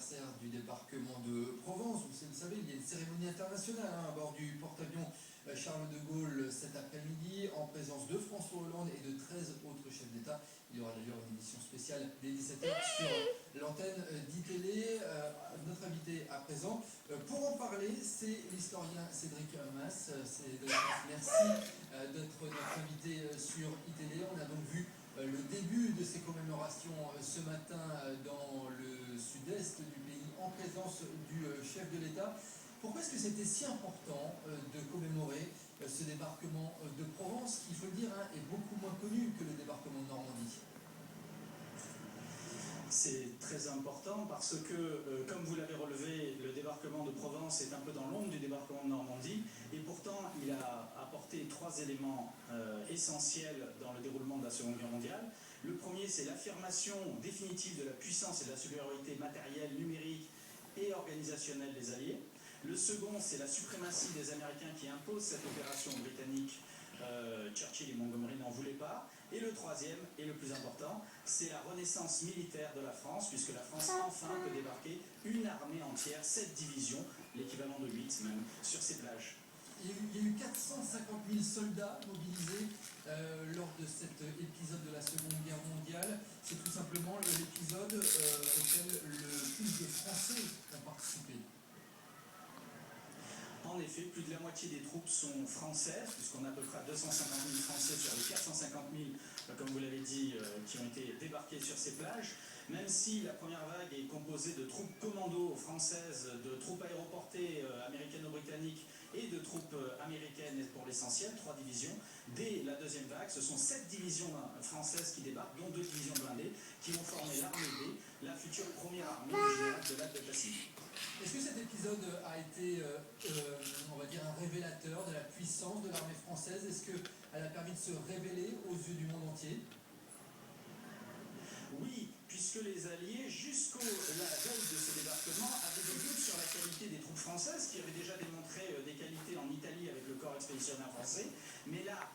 anniversaire du débarquement de Provence. Vous le savez, il y a une cérémonie internationale à bord du porte-avions Charles de Gaulle cet après-midi, en présence de François Hollande et de 13 autres chefs d'État. Il y aura d'ailleurs une édition spéciale dès 17h sur l'antenne d'ITélé. Notre invité à présent, pour en parler, c'est l'historien Cédric Mas. Cédric, merci d'être notre invité sur ITélé. On a donc vu le début de ces commémorations ce matin dans le sud-est du pays, en présence du chef de l'État. Pourquoi est-ce que c'était si important de commémorer ce débarquement de Provence, qui, il faut le dire, est beaucoup moins connu que le débarquement de Normandie? C'est très important parce que, comme vous l'avez relevé, le débarquement de Provence est un peu dans l'ombre du débarquement de Normandie, et pourtant il a apporté trois éléments essentiels dans le déroulement de la Seconde Guerre mondiale. Le premier, c'est l'affirmation définitive de la puissance et de la supériorité matérielle, numérique et organisationnelle des Alliés. Le second, c'est la suprématie des Américains qui imposent cette opération britannique. Churchill et Montgomery n'en voulaient pas. Et le troisième, et le plus important, c'est la renaissance militaire de la France, puisque la France enfin peut débarquer une armée entière, 7 divisions, l'équivalent de 8 même, sur ces plages. Il y a eu 450 000 soldats mobilisés lors de cet épisode de la Seconde Guerre mondiale. C'est tout simplement l'épisode auquel le plus de Français ont participé. En effet, plus de la moitié des troupes sont françaises, puisqu'on a à peu près 250 000 Français sur les 450 000, comme vous l'avez dit, qui ont été débarqués sur ces plages. Même si la première vague est composée de troupes commando françaises, de troupes aéroportées américano-britanniques et de troupes américaines pour l'essentiel, 3 divisions, dès la deuxième vague, ce sont 7 divisions françaises qui débarquent, dont 2 divisions blindées, qui vont former l'armée B, la future première armée du général de lac de Pacifique. Est-ce que cet épisode a été, on va dire, un révélateur de la puissance de l'armée française? Est-ce qu'elle a permis de se révéler aux yeux du monde entier? Oui, puisque les Alliés, jusqu'à la veille de ce débarquement, avaient des doutes sur la qualité des troupes françaises, qui avaient déjà démontré des qualités en Italie avec le corps expéditionnaire français. Mais là,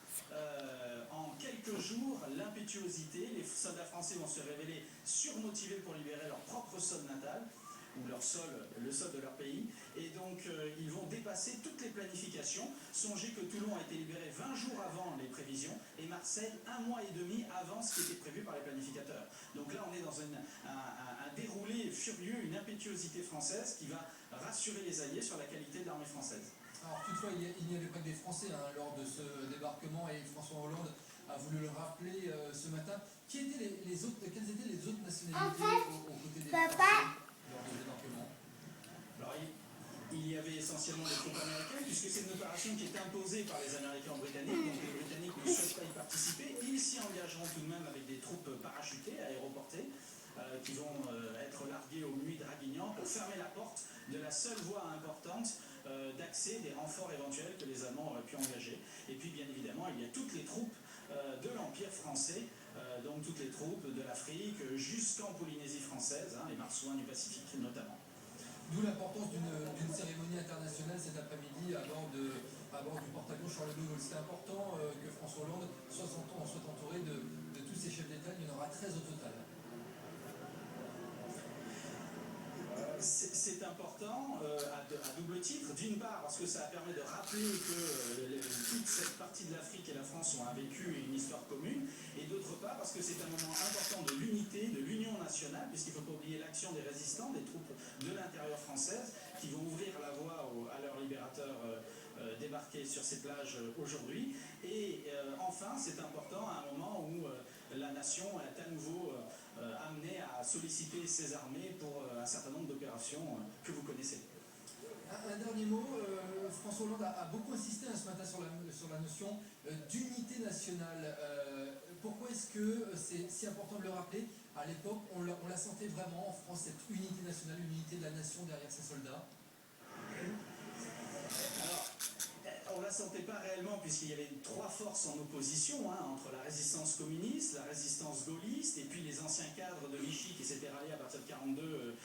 en quelques jours, l'impétuosité, les soldats français vont se révéler surmotivés pour libérer leur propre sol natal, ou leur sol, le sol de leur pays, et donc ils vont dépasser toutes les planifications. Songez que Toulon a été libéré 20 jours avant les prévisions, et Marseille 1 mois et demi avant ce qui était prévu par les planificateurs. Donc là, on est dans un déroulé furieux, une impétuosité française qui va rassurer les Alliés sur la qualité de l'armée française. Alors toutefois, il n'y avait pas que des Français lors de ce débarquement, et François Hollande a voulu le rappeler ce matin. Quelles étaient les autres nationalités aux côtés des Français lors du débarquement? Alors, il y avait essentiellement les troupes américaines, puisque c'est une opération qui est imposée par les Américains aux Britanniques, donc les Britanniques ne souhaitent pas y participer. Ils s'y engageront tout de même avec des troupes parachutées, aéroportées, qui vont être larguées aux nuits Draguignan pour fermer la porte de la seule voie importante d'accès des renforts éventuels que les Allemands auraient pu engager. Et puis, bien évidemment, il y a toutes les troupes de l'Empire français, donc toutes les troupes de l'Afrique jusqu'en Polynésie française, les marsouins du Pacifique notamment. D'où l'importance d'une cérémonie internationale cet après-midi à bord du porte-avions Charles de Gaulle. C'est important que François Hollande soit entouré de tous ces chefs d'État. Il y en aura 13 au total. C'est important à double titre. D'une part, parce que ça permet de rappeler que toute cette partie de l'Afrique et la France ont vécu une histoire commune. Et d'autre part, parce que c'est un moment important de l'unité, de l'union nationale, puisqu'il ne faut pas oublier l'action des résistants, des troupes de l'intérieur française, qui vont ouvrir la voie à leurs libérateurs débarqués sur ces plages aujourd'hui. Et enfin, c'est important à un moment où la nation est à nouveau amenée à solliciter ses armées pour un certain nombre d'opérations que vous connaissez. Un dernier mot, François Hollande a beaucoup insisté ce matin sur la notion d'unité nationale. Pourquoi est-ce que c'est si important de le rappeler? À l'époque, on la sentait vraiment en France, cette unité nationale, l'unité de la nation derrière ses soldats. Alors, on ne la sentait pas réellement puisqu'il y avait trois forces en opposition, entre la résistance communiste, la résistance gaulliste et puis les anciens cadres de Vichy qui s'étaient ralliés à partir de 1942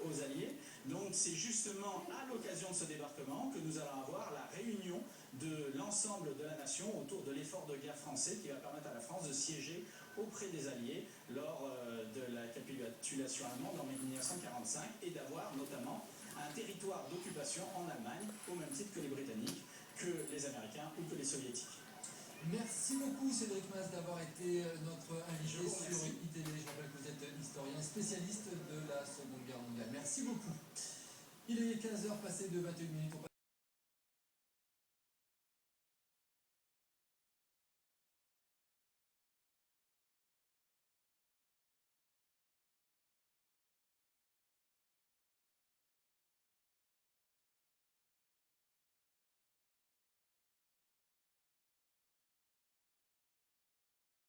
aux Alliés. Donc c'est justement à l'occasion de ce débarquement que nous allons avoir la réunion de l'ensemble de la nation autour de l'effort de guerre français qui va permettre à la France de siéger auprès des Alliés lors de la capitulation allemande en mai 1945 et d'avoir notamment un territoire d'occupation en Allemagne au même titre que les Britanniques, que les Américains ou que les Soviétiques. Merci beaucoup Cédric Mas d'avoir été notre invité sur ITV. Je rappelle que vous êtes historien spécialiste de la Seconde Guerre mondiale. Merci beaucoup. Il est 15h passé de 21 minutes.